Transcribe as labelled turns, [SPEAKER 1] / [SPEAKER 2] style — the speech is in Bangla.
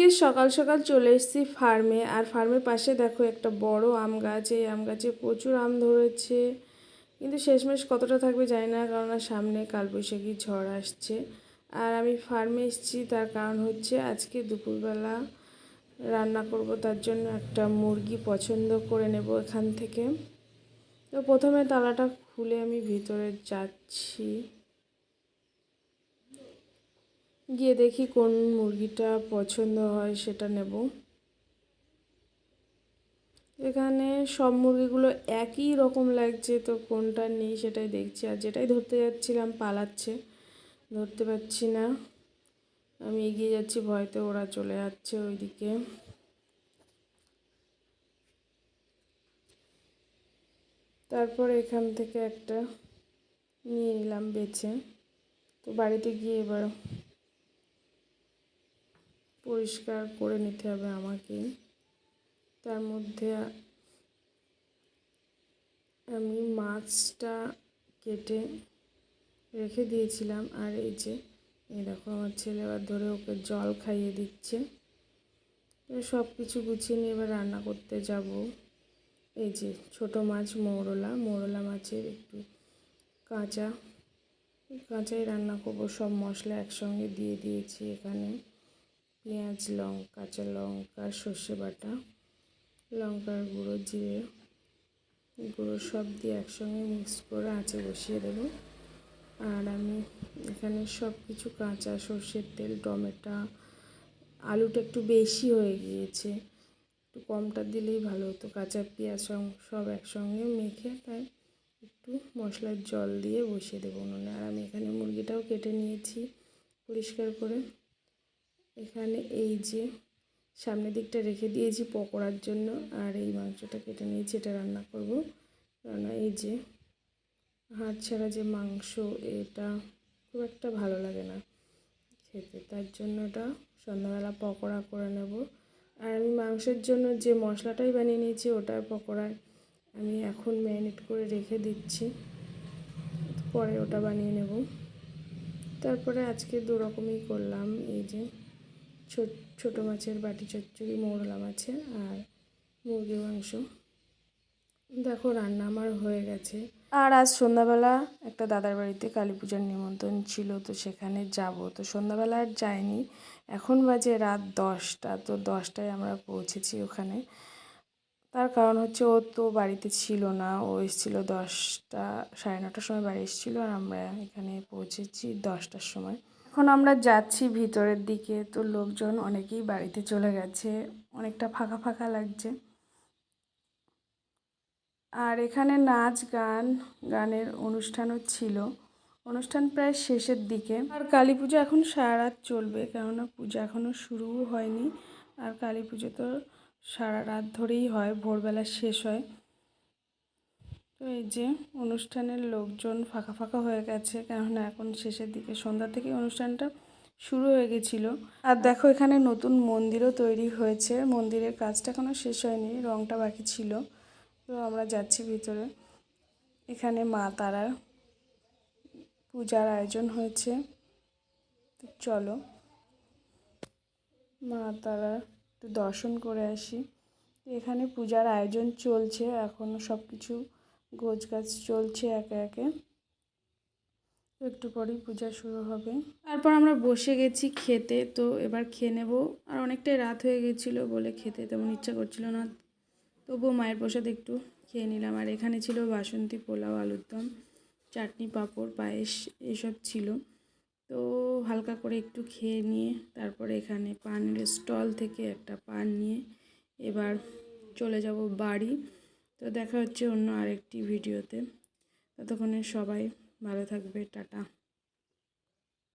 [SPEAKER 1] আজকে সকাল সকাল চলে এসেছি ফার্মে। আর ফার্মের পাশে দেখো একটা বড় আম গাছ। এই আম গাছে প্রচুর আম ধরেছে, কিন্তু শেষমেশ কতটা থাকবে জানি না, কারণ সামনে কালবৈশাখী ঝড় আসছে। আর আমি ফার্মে এসেছি তার কারণ হচ্ছে আজকে দুপুরবেলা রান্না করব, তার জন্য একটা মুরগি পছন্দ করে নেব এখান থেকে। তো প্রথমে তালাটা খুলে আমি ভিতরে যাচ্ছি, গিয়ে দেখি কোন মুরগিটা পছন্দ হয় সেটা নেব। এখানে সব মুরগিগুলো একই রকম লাগছে, তো কোনটা নেই সেটাই দেখছি। আর যেটাই ধরতে যাচ্ছিলাম পালাচ্ছে, ধরতে পারছি না। আমি এগিয়ে যাচ্ছি, ভয়তে ওরা চলে যাচ্ছে ওইদিকে। তারপর এখান থেকে একটা নিয়ে নিলাম বেছে। তো বাড়িতে গিয়ে এবার পরিষ্কার করে নিতে হবে আমাকে। তার মধ্যে আমি মাছটা কেটে রেখে দিয়েছিলাম। আর এই দেখো আমার ছেলে এবার ধরে ওকে জল খাইয়ে দিচ্ছে। সব কিছু গুছিয়ে নিয়ে এবার রান্না করতে যাব। এই যে ছোটো মাছ মৌরলা মাছের একটু কাঁচাই রান্না করব। সব মশলা একসঙ্গে দিয়ে দিয়েছি এখানে, পেঁয়াজ, কাঁচা লঙ্কা, সর্ষে বাটা, লঙ্কার গুঁড়ো, জিরে গুঁড়ো সব দিয়ে একসঙ্গে মিক্স করে আঁচে বসিয়ে দেবো। আর আমি এখানে সব কিছু কাঁচা সর্ষের তেল, টমেটো, আলুটা একটু বেশি হয়ে গিয়েছে, একটু কমটা দিলেই ভালো হতো। কাঁচা পেঁয়াজ সব একসঙ্গে মেখে তাই একটু মশলার জল দিয়ে বসিয়ে দেবো উনুনে। আর আমি এখানে মুরগিটাও কেটে নিয়েছি পরিষ্কার করে। এখানে এই যে সামনের দিকটা রেখে দিয়েছি পকোড়ার জন্য। আর এই মাংসটা কেটে নিয়েছি, এটা রান্না করব। কেননা এই যে হাড় ছাড়া যে মাংস, এটা খুব একটা ভালো লাগে না খেতে, তার জন্য এটা সন্ধ্যাবেলা পকোড়া করে নেব। আর আমি মাংসের জন্য যে মশলাটাই বানিয়ে নিয়েছি ওটার পকোড়া আমি এখন ম্যারিনেট করে রেখে দিচ্ছি, পরে ওটা বানিয়ে নেব। তারপরে আজকে দু রকমই করলাম। এই যে ছোটো মাছের বাটি চচ্চড়ি, মৌরলা মাছের, আর মুরগির মাংস। দেখো রান্না আমার হয়ে গেছে। আর আজ সন্ধ্যাবেলা একটা দাদার বাড়িতে কালী পূজার নিমন্ত্রণ ছিল, তো সেখানে যাব। তো সন্ধ্যাবেলা আর যাইনি, এখন বাজে রাত 10টা। তো 10টায় আমরা পৌঁছেছি ওখানে। তার কারণ হচ্ছে ও তো বাড়িতে ছিল না, ও এসেছিলো 10টা, 9:30টার সময় বাড়ি এসেছিলো। আর আমরা এখানে পৌঁছেছি 10টার সময়। এখন আমরা যাচ্ছি ভিতরের দিকে। তো লোকজন অনেকেই বাড়িতে চলে গেছে, অনেকটা ফাঁকা ফাঁকা লাগছে। আর এখানে নাচ গানের অনুষ্ঠানও ছিল। অনুষ্ঠান প্রায় শেষের দিকে। আর কালী পুজো এখন সারা রাত চলবে, কেননা পূজা এখনও শুরুও হয়নি। আর কালী পুজো তো সারা রাত ধরেই হয়, ভোরবেলা শেষ হয়। তো এই যে অনুষ্ঠানের লোকজন ফাঁকা ফাঁকা হয়ে গেছে, কেননা এখন শেষের দিকে, সন্ধ্যা থেকে অনুষ্ঠানটা শুরু হয়ে গেছিলো। আর দেখো এখানে নতুন মন্দিরও তৈরি হয়েছে। মন্দিরের কাজটা এখনও শেষ হয়নি, রংটা বাকি ছিল। তো আমরা যাচ্ছি ভিতরে। এখানে মা তারার পূজার আয়োজন হয়েছে, তো চলো মা তারার একটু দর্শন করে আসি। এখানে পূজার আয়োজন চলছে, এখনও সব কিছু গোছগাছ চলছে একে একে। একটু পরেই পূজা শুরু হবে। তারপর আমরা বসে গেছি খেতে। তো এবার খেয়ে নেব। আর অনেকটাই রাত হয়ে গেছিলো বলে খেতে তেমন ইচ্ছা করছিল না, তবুও মায়ের প্রসাদ একটু খেয়ে নিলাম। আর এখানে ছিল বাসন্তী পোলাও, আলুর দম, চাটনি, পাঁপড়, পায়েস এসব ছিল। তো হালকা করে একটু খেয়ে নিয়ে তারপরে এখানে পানের স্টল থেকে একটা পান নিয়ে এবার চলে যাব বাড়ি। তো দেখা হচ্ছে অন্য আরেকটি ভিডিওতে। ততক্ষণে সবাই ভালো থাকবে, টাটা।